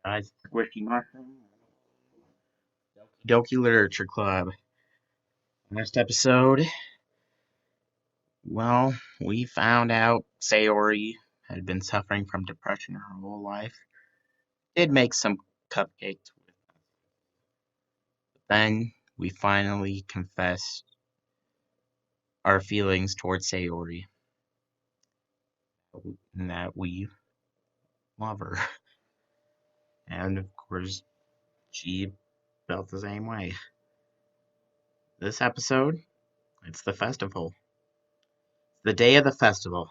Squishy Mushroom, Doki Literature Club. Last episode, we found out Sayori had been suffering from depression her whole life. Did make some cupcakes with them. Then we finally confessed our feelings towards Sayori and that we love her. And of course, she felt the same way. This episode, it's the festival. The day of the festival.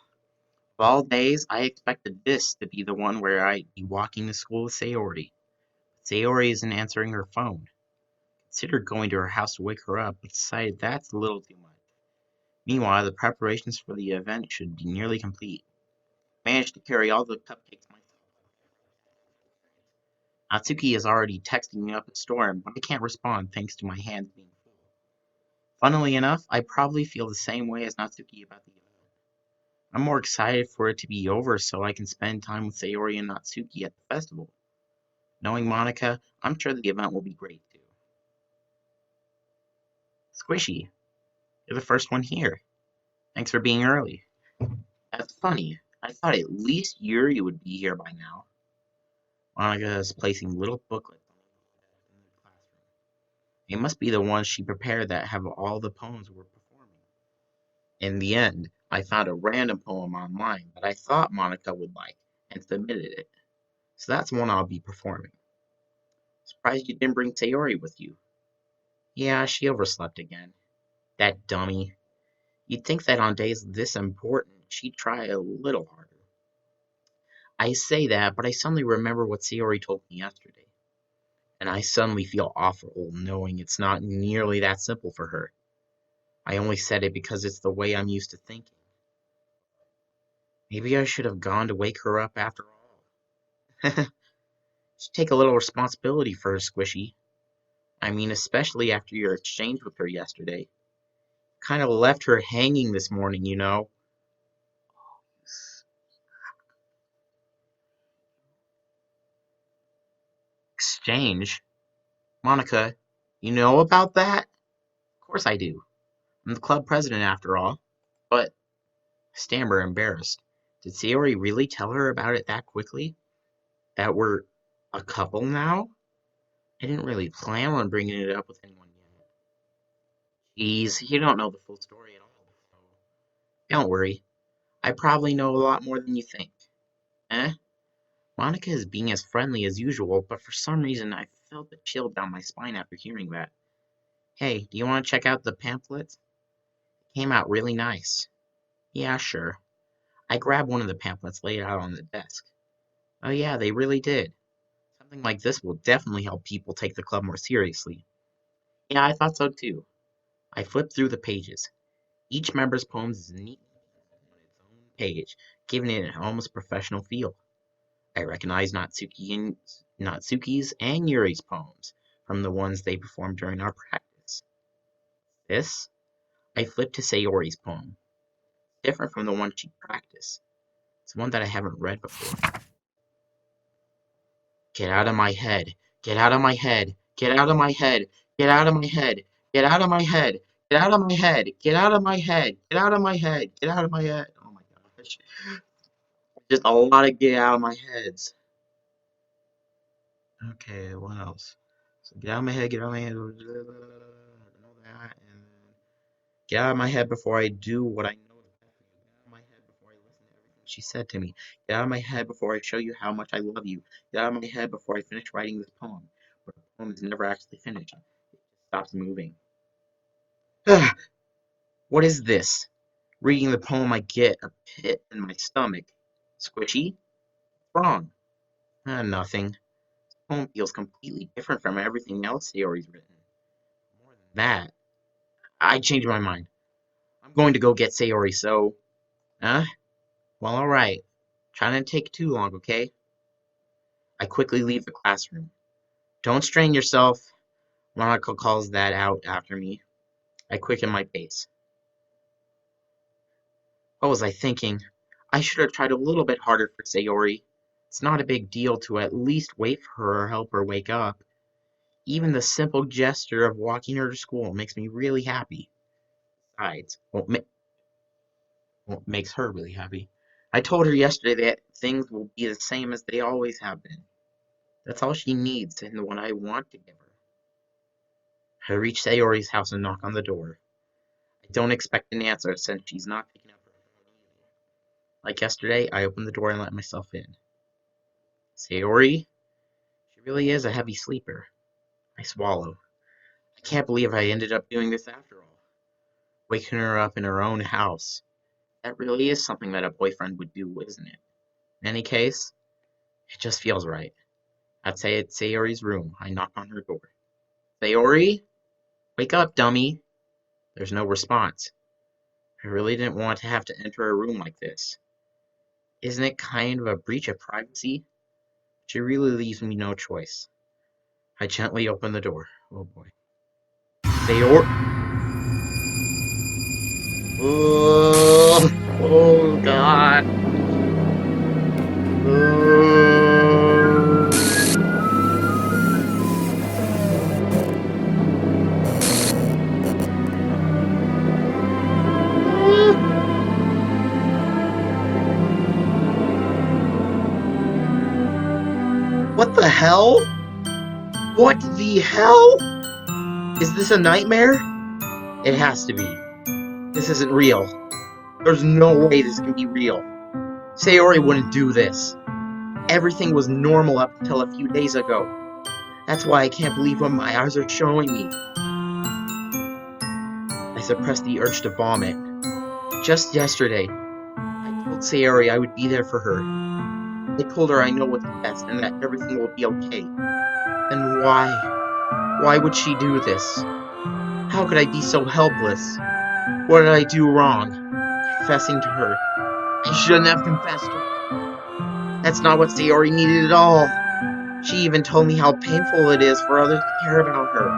Of all days, I expected this to be the one where I'd be walking to school with Sayori. Sayori isn't answering her phone. Considered going to her house to wake her up, but decided that's a little too much. Meanwhile, the preparations for the event should be nearly complete. Managed to carry all the cupcakes myself. Natsuki is already texting me up a storm, but I can't respond thanks to my hands being full. Funnily enough, I probably feel the same way as Natsuki about the event. I'm more excited for it to be over so I can spend time with Sayori and Natsuki at the festival. Knowing Monica, I'm sure the event will be great too. Squishy, you're the first one here. Thanks for being early. That's funny. I thought at least Yuri would be here by now. Monica is placing little booklets in the classroom. They must be the ones she prepared that have all the poems we're performing. In the end, I found a random poem online that I thought Monica would like and submitted it. So that's one I'll be performing. Surprised you didn't bring Sayori with you. Yeah, she overslept again. That dummy. You'd think that on days this important, she'd try a little harder. I say that, but I suddenly remember what Sayori told me yesterday. And I suddenly feel awful knowing it's not nearly that simple for her. I only said it because it's the way I'm used to thinking. Maybe I should have gone to wake her up after all. Should take a little responsibility for her, Squishy. I mean, especially after your exchange with her yesterday. Kind of left her hanging this morning, you know. Exchange? Monica, you know about that? Of course I do. I'm the club president after all. But, stammer embarrassed, did Sayori really tell her about it that quickly? That we're a couple now? I didn't really plan on bringing it up with anyone yet. Jeez, you don't know the full story at all. So don't worry. I probably know a lot more than you think. Eh? Monica is being as friendly as usual, but for some reason I felt a chill down my spine after hearing that. Hey, do you want to check out the pamphlets? It came out really nice. Yeah, sure. I grabbed one of the pamphlets laid out on the desk. Oh yeah, they really did. Something like this will definitely help people take the club more seriously. Yeah, I thought so too. I flipped through the pages. Each member's poems is neatly on its own page, giving it an almost professional feel. I recognized Natsuki's and Yuri's poems from the ones they performed during our practice. This? I flipped to Sayori's poem. Different from the one she practiced. It's one that I haven't read before. Get out of my head. Get out of my head. Get out of my head. Get out of my head. Get out of my head. Get out of my head. Get out of my head. Get out of my head. Get out of my head. Oh my gosh. Just a lot of get out of my heads. Okay, what else? So get out of my head, get out of my head. Know that, and get out of my head before I do what I know is best for you. Get out of my head before I listen to everything she said to me. Get out of my head before I show you how much I love you. Get out of my head before I finish writing this poem. But the poem is never actually finished. It just stops moving. What is this? Reading the poem, I get a pit in my stomach. Squishy? What's wrong? Nothing. This poem feels completely different from everything else Sayori's written. More than that, I changed my mind. I'm going to go get Sayori, so... Huh? Well, alright. Try not to take too long, okay? I quickly leave the classroom. Don't strain yourself. Monica calls that out after me. I quicken my pace. What was I thinking? I should have tried a little bit harder for Sayori. It's not a big deal to at least wait for her or help her wake up. Even the simple gesture of walking her to school makes me really happy. Besides, makes her really happy. I told her yesterday that things will be the same as they always have been. That's all she needs and what I want to give her. I reach Sayori's house and knock on the door. I don't expect an answer since she's not picking up her phone either. Like yesterday, I open the door and let myself in. Sayori? She really is a heavy sleeper. I swallow. I can't believe I ended up doing this after all. Waking her up in her own house. That really is something that a boyfriend would do, isn't it? In any case, it just feels right. I'd say it's Sayori's room. I knock on her door. Sayori? Wake up, dummy. There's no response. I really didn't want to have to enter a room like this. Isn't it kind of a breach of privacy? She really leaves me no choice. I gently open the door. Oh boy. Sayori. Oh God. What the hell? What the hell? Is this a nightmare? It has to be. This isn't real. There's no way this can be real. Sayori wouldn't do this. Everything was normal up until a few days ago. That's why I can't believe what my eyes are showing me. I suppressed the urge to vomit. Just yesterday, I told Sayori I would be there for her. I told her I know what's best and that everything will be okay. Then why? Why would she do this? How could I be so helpless? What did I do wrong? Confessing to her. I shouldn't have confessed her. That's not what Sayori needed at all. She even told me how painful it is for others to care about her.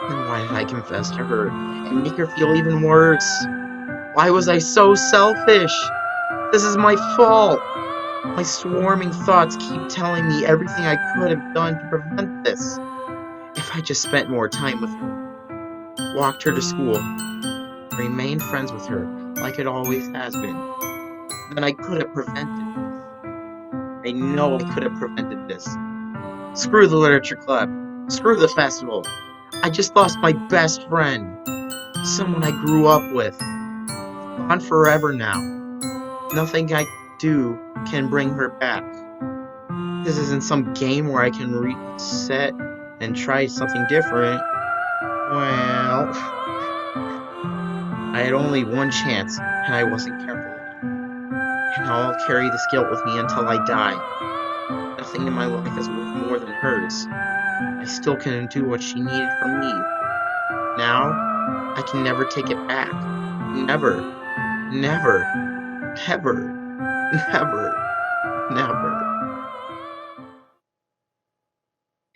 Then why did I confess to her and make her feel even worse? Why was I so selfish? This is my fault. My swarming thoughts keep telling me everything I could have done to prevent this. If I just spent more time with her, walked her to school, remained friends with her like it always has been, then I could have prevented this. I know I could have prevented this. Screw the literature club. Screw the festival. I just lost my best friend. Someone I grew up with. Gone forever now. Nothing I do can bring her back. This isn't some game where I can reset and try something different. Well, I had only one chance, and I wasn't careful enough. And now I'll carry this guilt with me until I die. Nothing in my life is worth more than hers. I still couldn't do what she needed from me. Now, I can never take it back. Never. Never. Never. Never. Never.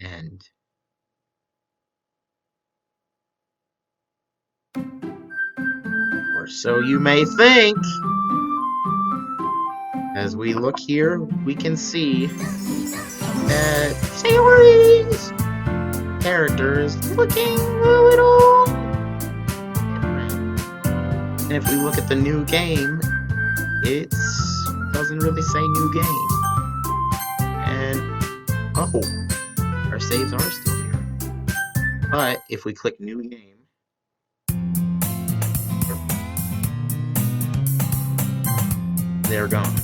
End. Or so you may think. As we look here, we can see that Sayori's character is looking a little different. And if we look at the new game, it doesn't really say new game. And, oh, our saves are still here. But if we click new game, they're gone.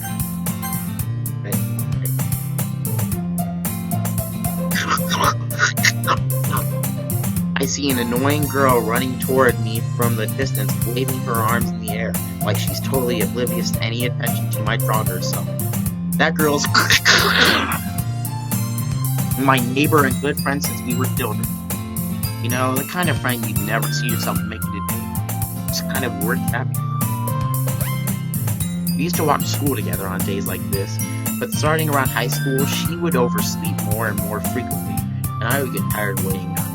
I see an annoying girl running toward me from the distance, waving her arms in the air, like she's totally oblivious to any attention she might draw to herself. That girl's my neighbor and good friend since we were children. You know, the kind of friend you'd never see yourself making a date. It's kind of worth having. We used to walk to school together on days like this, but starting around high school, she would oversleep more and more frequently, and I would get tired waiting up.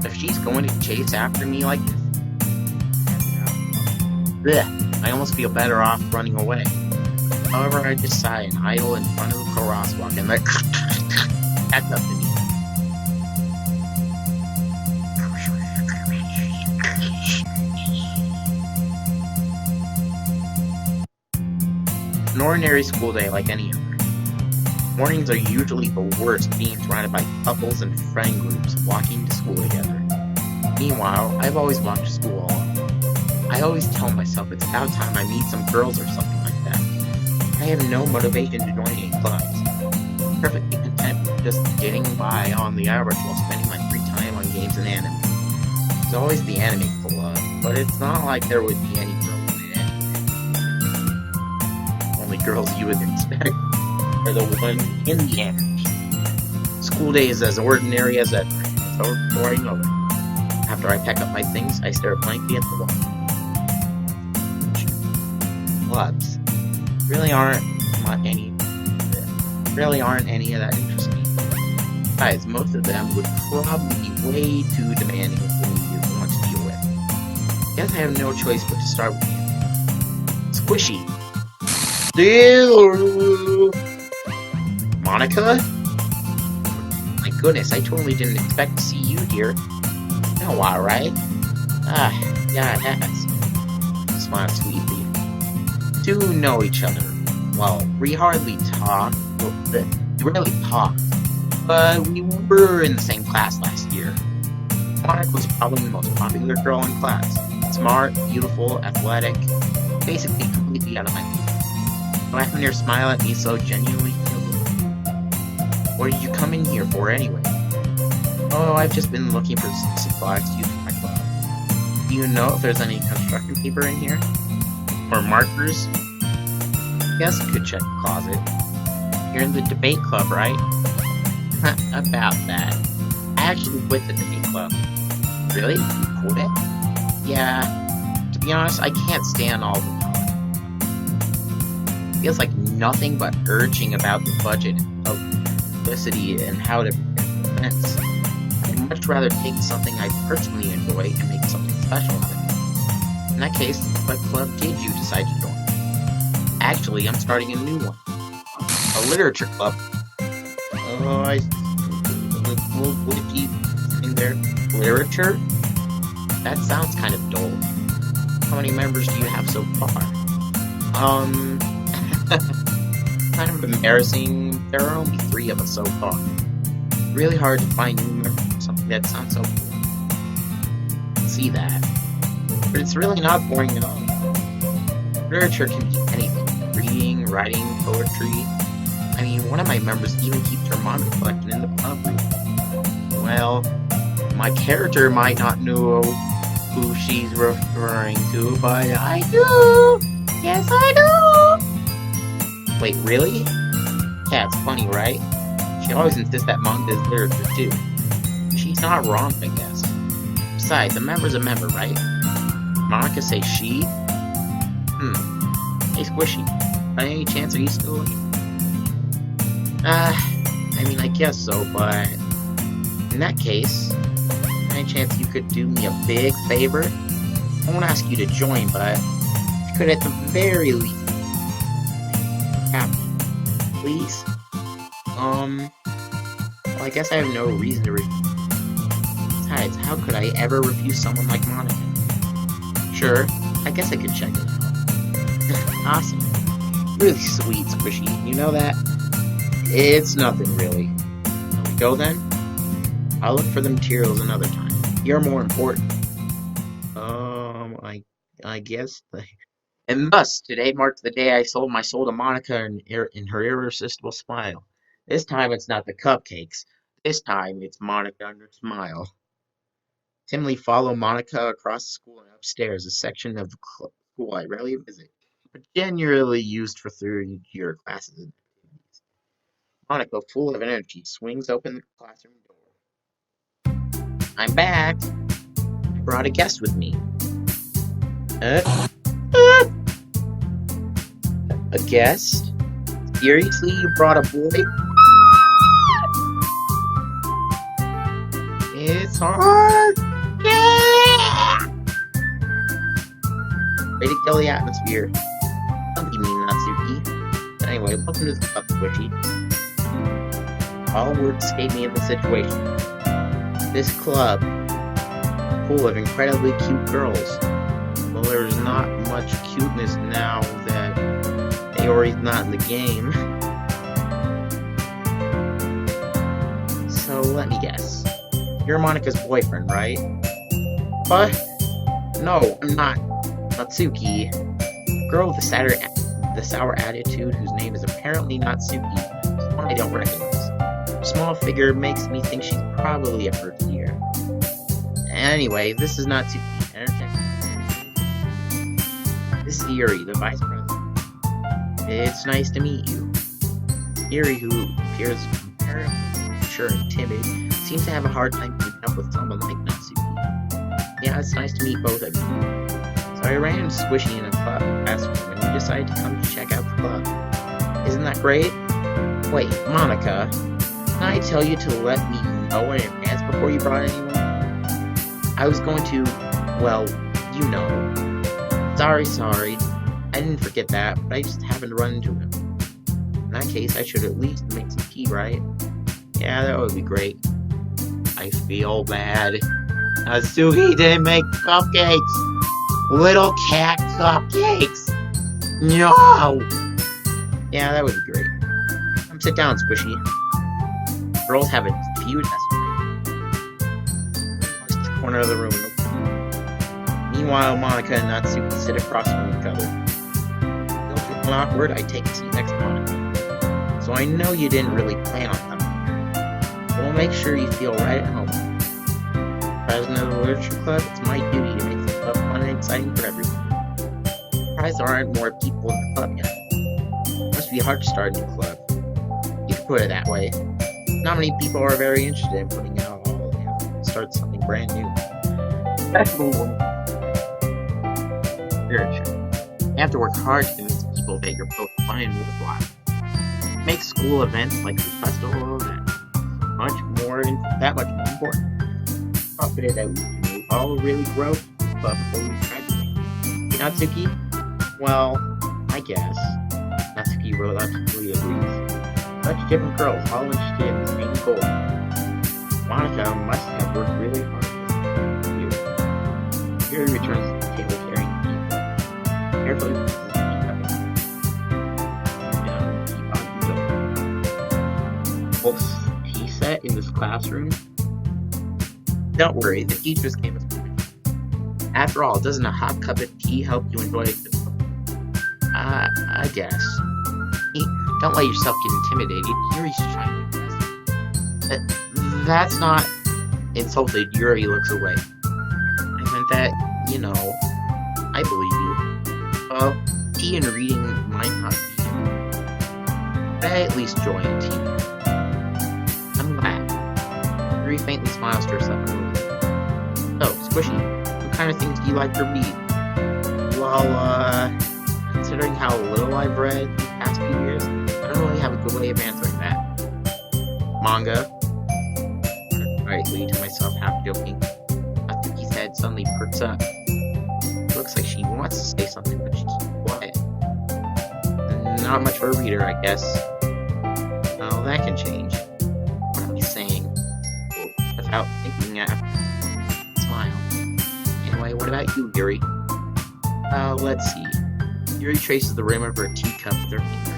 If she's going to chase after me like this, bleh, I almost feel better off running away. However, I just sigh and idle in front of the crosswalk and let catch up to me. An ordinary school day like any other. Mornings are usually the worst, being surrounded by couples and friend groups walking to school together. Meanwhile, I've always walked to school alone. I always tell myself it's about time I meet some girls or something like that. I have no motivation to join any clubs. Perfectly content with just getting by on the average while spending my free time on games and anime. There's always the anime club, but it's not like there would be any girls in it. Only girls you would expect are the ones in the anime. School day is as ordinary as ever. It's over before I know it. After I pack up my things, I stare blankly at the wall. Clubs really aren't any of that interesting. Besides, most of them would probably be way too demanding for me to want to deal with. Guess I have no choice but to start with you. Squishy. Monica? My goodness, I totally didn't expect to see you here. Been a while, right? Yeah, it has. Smiled sweetly. Do know each other. Well, we hardly talk. We rarely talked. But we were in the same class last year. Monica was probably the most popular girl in class. Smart, beautiful, athletic, basically completely out of my league. So I have her smile at me so genuinely. What did you come in here for anyway? Oh, I've just been looking for supplies to use for my club. Do you know if there's any construction paper in here? Or markers? Guess I could check the closet. You're in the debate club, right? About that. I actually quit the debate club. Really? You quit? Yeah. To be honest, I can't stand all the talk. Feels like nothing but urging about the budget of publicity and how to prepare events. I'd much rather take something I personally enjoy and make something special out of it. In that case, what club did you decide to join? Actually, I'm starting a new one. A literature club. Oh, I... What did you think there? Literature? That sounds kind of dull. How many members do you have so far? Kind of embarrassing. There are only 3 of us so far. Really hard to find new members for something that sounds so cool. See that. But it's really not boring at all. Literature can be anything. Reading, writing, poetry. I mean, one of my members even keeps her manga collection in the club room. Well, my character might not know who she's referring to, but I do! Yes, I do! Wait, really? Yeah, it's funny, right? She always insists that manga is literature, too. She's not wrong, I guess. Besides, a member's a member, right? Monica say she? Hey, Squishy. By any chance, are you still looking? I mean, I guess so, but... in that case, any chance you could do me a big favor? I won't ask you to join, but you could at the very least happy. Please? Well, I guess I have no reason to refuse. Besides, how could I ever refuse someone like Monica? Sure, I guess I could check it out. Awesome. Really sweet, Squishy. You know that? It's nothing, really. Shall we go then? I'll look for the materials another time. You're more important. I guess. And thus, today marks the day I sold my soul to Monica in her irresistible smile. This time it's not the cupcakes. This time it's Monica and her smile. Timidly follow Monica across the school and upstairs, a section of the school I rarely visit, but generally used for third-year classes and activities. Monica, full of energy, swings open the classroom door. I'm back. I brought a guest with me. A guest? Seriously, you brought a boy? It's hard. Yeah! Ready to kill the atmosphere. Don't be mean, Natsuki. Anyway, welcome to the club, Squishy. All words escape me in this situation. This club, full of incredibly cute girls. Well, there's not much cuteness now that Aori's not in the game. So let me guess. You're Monika's boyfriend, right? What? No, I'm not. Natsuki. Girl with the sour attitude whose name is apparently Natsuki. One I don't recognize. Her small figure makes me think she's probably a first year. Anyway, this is Natsuki. This is Yuri, the vice president. It's nice to meet you. Yuri, who appears comparatively mature and timid, seems to have a hard time keeping up with someone like Natsuki. Yeah, it's nice to meet both of you. So I ran into Squishy in a club last room, and we decided to come to check out the club. Isn't that great? Wait, Monika, can I tell you to let me know in advance before you brought anyone? I was going to, well, you know. Sorry. I didn't forget that, but I just happened to run into him. In that case, I should at least make some tea, right? Yeah, that would be great. I feel bad. Natsuki didn't make cupcakes! Little cat cupcakes! No! Yeah, that would be great. Come sit down, Squishy. Girls have a few tests. Next corner of the room. Meanwhile, Monika and Natsuki sit across from each other. Don't feel awkward, I take a seat next to Monika. So I know you didn't really plan on coming here. We'll make sure you feel right at home. President of the Literature Club, it's my duty to make the club fun and exciting for everyone. Surprised there aren't more people in the club yet. It must be hard to start a new club. You could put it that way. Not many people are very interested in putting out all the effort to start something brand new. Especially literature. You have to work hard to convince people that you're both fun and worthwhile. Make school events like the festival that much more important. Confident that we can all really grow before we graduate. Natsuki? Well, I guess. Natsuki reluctantly agrees. Such different girls, all interested in the same goal. Monika must have worked really hard for you. Yuri returns to the table carrying the tea. Carefully places the teacup. Full tea set in this classroom. Don't worry, the teachers came with me. After all, doesn't a hot cup of tea help you enjoy it? I guess. Don't let yourself get intimidated. Yuri's trying to impress. That's not insulted. Yuri looks away. I meant that, I believe you. Well, tea and reading might not be. But I at least join tea. I'm glad. Yuri faintly smiles to herself and moves. So, Squishy, what kind of things do you like to read? Well, considering how little I've read these past few years, I don't really have a good way of answering that. Manga. Rightly to myself, half joking. Natsuki's head suddenly perks up. It looks like she wants to say something, but she's quiet. Not much for a reader, I guess. Well, that can change. What am I saying? Without thinking after. Smile. Anyway, what about you, Yuri? Let's see. Yuri traces the rim of her teacup with her finger.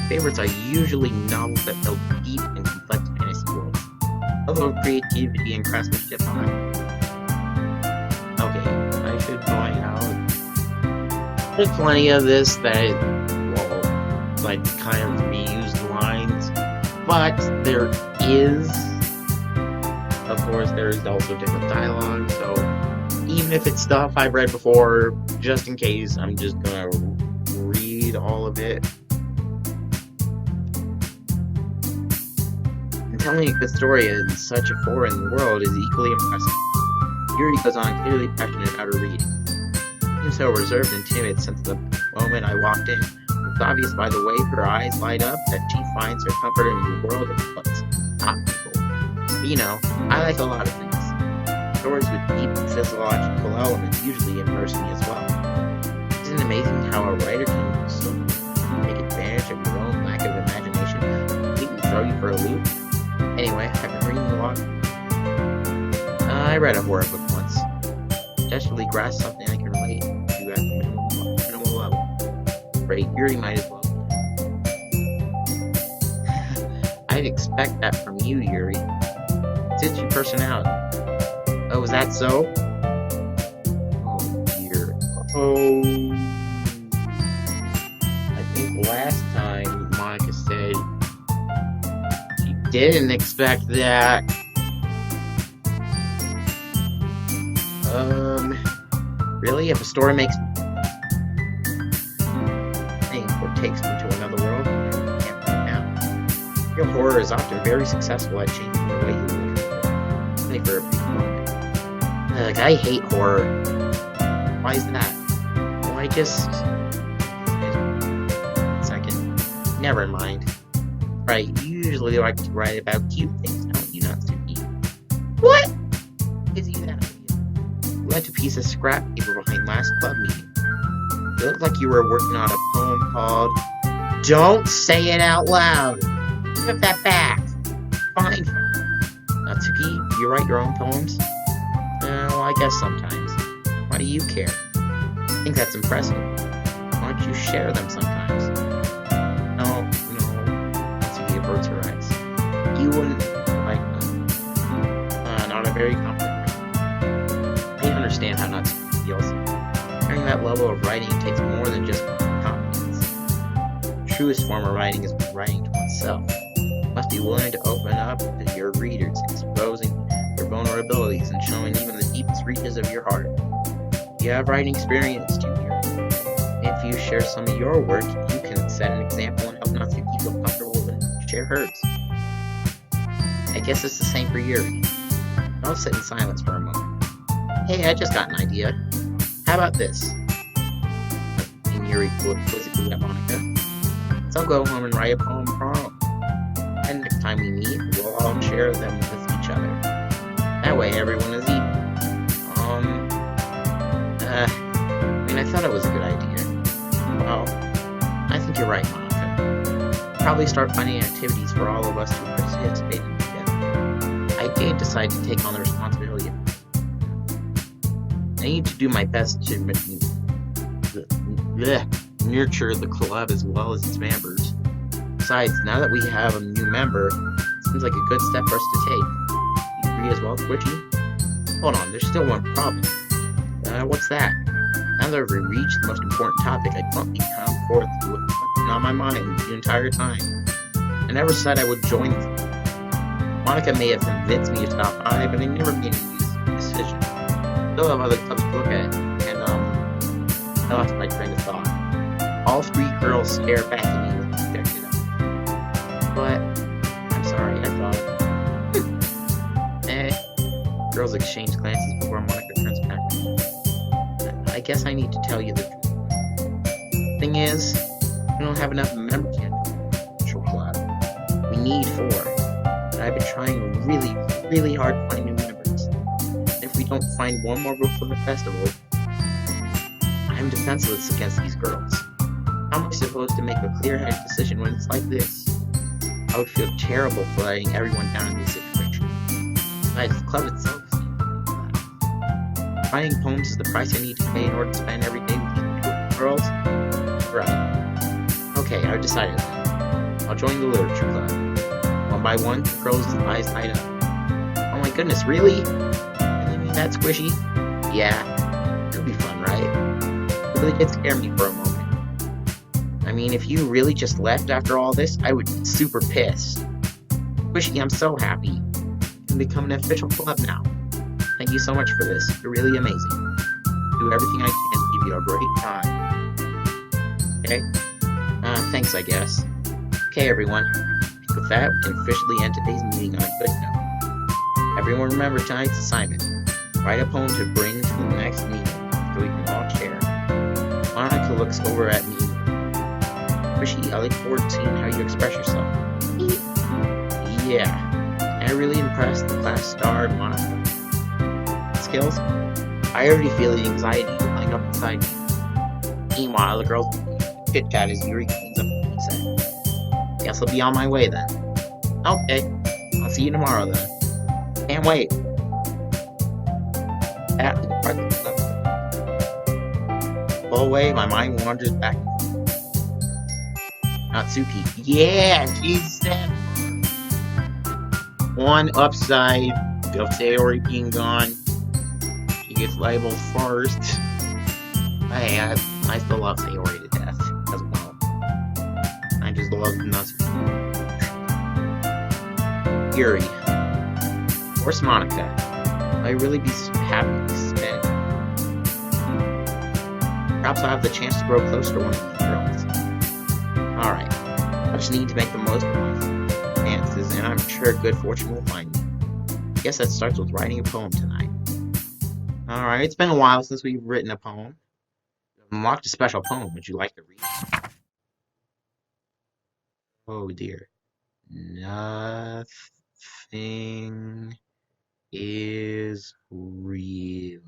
Favorites are usually novels that build deep and complex fantasy worlds. Although creativity and craftsmanship on it. Okay, I should point out. There's plenty of this that, like kind of reused lines. But there is, of course, there's also different dialogue, so even if it's stuff I've read before, just in case, I'm just gonna read all of it. And telling a good story in such a foreign world is equally impressive. Yuri goes on, clearly passionate about her reading. Seems so reserved and timid since the moment I walked in. It's obvious by the way her eyes light up that she finds her comfort in the world of books, not people. But I like a lot of things. Stories with deep physiological elements usually immerse me as well. Isn't it amazing how a writer can so take advantage of throw you for a loop? Anyway, I've been reading a lot. I read a horror book once. Desperately grasped something I can relate to at the minimal level. Great, Yuri might as well. I'd expect that from you, Yuri. It's your personality. Oh, is that so? Oh, dear. Oh. I think last time Monica said she didn't expect that. Really? If a story makes things or takes me to another world, I can't find out. Real horror is often very successful at changing the way you look at it. Only for a brief moment. I hate horror. Why is that? Well, I just... Second. Never mind. Right, you usually like to write about cute things, don't you, not Suki? What? Gives you that idea? You left a piece of scrap paper behind last club meeting. It looked like you were working on a poem called... Don't say it out loud! Give that back! Fine. Natsuki, you write your own poems? Well, I guess sometimes. Why do you care? I think that's impressive. Why don't you share them sometimes? No. Natsuki averts her eyes. You wouldn't like them. Not a very comfortable. I understand how Natsuki feels. Carrying that level of writing takes more than just confidence. The truest form of writing is writing to oneself. You must be willing to open up to your readers, exposing your vulnerabilities and showing even the deepest reaches of your heart. You have writing experience too here. If you share some of your work, you can set an example and help Natsuki feel comfortable and share hers. I guess it's the same for Yuri. I'll sit in silence for a moment. Hey, I just got an idea. How about this? And Yuri looked quizzically at Monica. So I'll go home and write a poem for our own. And next time we meet, we'll all share them with each other. That way everyone is even. I thought it was a good idea. Well, I think you're right, Monica. Probably start finding activities for all of us to participate in together. I did decide to take on the responsibility of I need to do my best to nurture the club as well as its members. Besides, now that we have a new member, it seems like a good step for us to take. You agree as well, Squishy? Hold on, there's still one problem. What's that? Now that we've reached the most important topic, I promptly come forth with what's been on my mind the entire time. I never said I would join them. Monica may have convinced me to stop by, but I never made any decision. Still have other clubs to look at, and I lost my train of thought. All three girls stare back at me with projected eyes. But I'm sorry, I thought. Girls exchange glances before Monica turns back to me. I guess I need to tell you the truth. Thing is, we don't have enough members yet for the club. We need 4. And I've been trying really, really hard to find new members. And if we don't find one more group for the festival, I'm defenseless against these girls. How am I supposed to make a clear-headed decision when it's like this? I would feel terrible for letting everyone down in this situation. Besides, the club itself seems writing poems is the price I need to pay in order to spend every day with these girls? Right. Okay, I've decided that. I'll join the literature club. One by one, the girls' eyes light up. Oh my goodness, really? You really mean that, Squishy? Yeah. It'll be fun, right? It really did scare me for a moment. I mean, if you really just left after all this, I would be super pissed. Squishy, I'm so happy. You can become an official club now. Thank you so much for this. You're really amazing. Do everything I can to give you a great time. Okay? Thanks, I guess. Okay, everyone. With that, we can officially end today's meeting on a good note. Everyone remember tonight's assignment. Write a poem to bring to the next meeting so we can all share. Monica looks over at me. Squishy, I look forward to seeing how you express yourself. Yeah. I really impressed the class star, Monica. Skills? I already feel the anxiety building up inside me. Meanwhile, the girls chit-chat as Yuri cleans up the set. Guess I'll be on my way then. Okay. I'll see you tomorrow then. Can't wait. Blow away, my mind wanders back. Natsuki. Yeah, she's set. One upside of Sayori being gone. She gets labeled first. Hey, I still love Sayori to death as well. I just love Natsuki. Yuri. Where's Monica? Will I really be happy to spend? Perhaps I'll have the chance to grow closer to one of these girls. Alright. I just need to make the most of my chances, and I'm sure good fortune will find me. I guess that starts with writing a poem tonight. Alright, it's been a while since we've written a poem. I've unlocked a special poem. Would you like to read it? Oh dear. Nothing is real.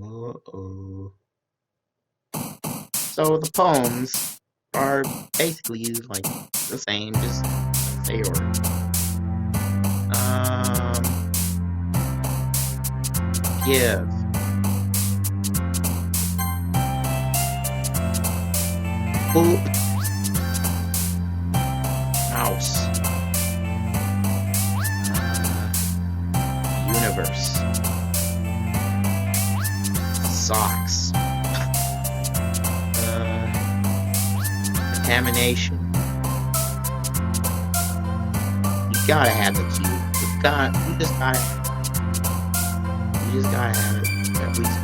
Uh-oh. So the poems are basically like the same, just Sayori. Give. Boop. Mouse. Universe. Socks. Contamination. You gotta have the cube. You just gotta have it. At least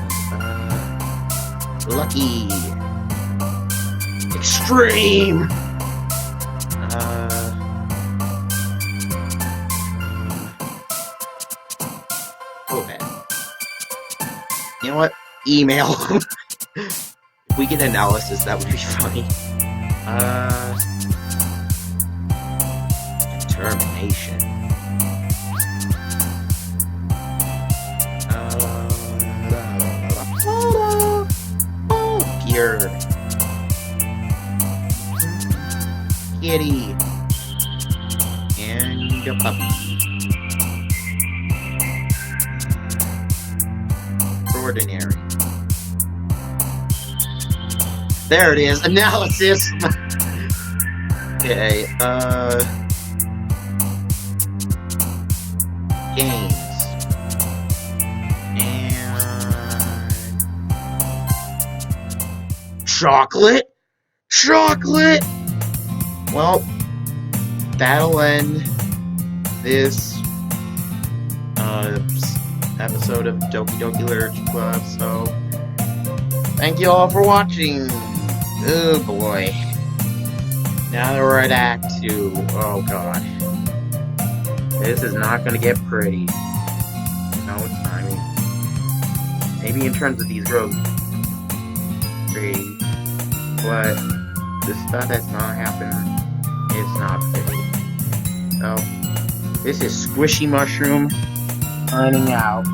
lucky. Extreme. Oh man. You know what? Email. If we get analysis, that would be funny. Determination. Gear. Kitty. And a puppy. Ordinary. There it is. Analysis. Okay, games. And chocolate? Chocolate! Well, that'll end this episode of Doki Literature Club, so thank you all for watching. Oh boy. Now that we're at Act 2, oh god. This is not gonna get pretty. No, it's not. I mean, maybe in terms of these girls, pretty, but the stuff that's not happening is not pretty. So, this is Squishy Mushroom signing out.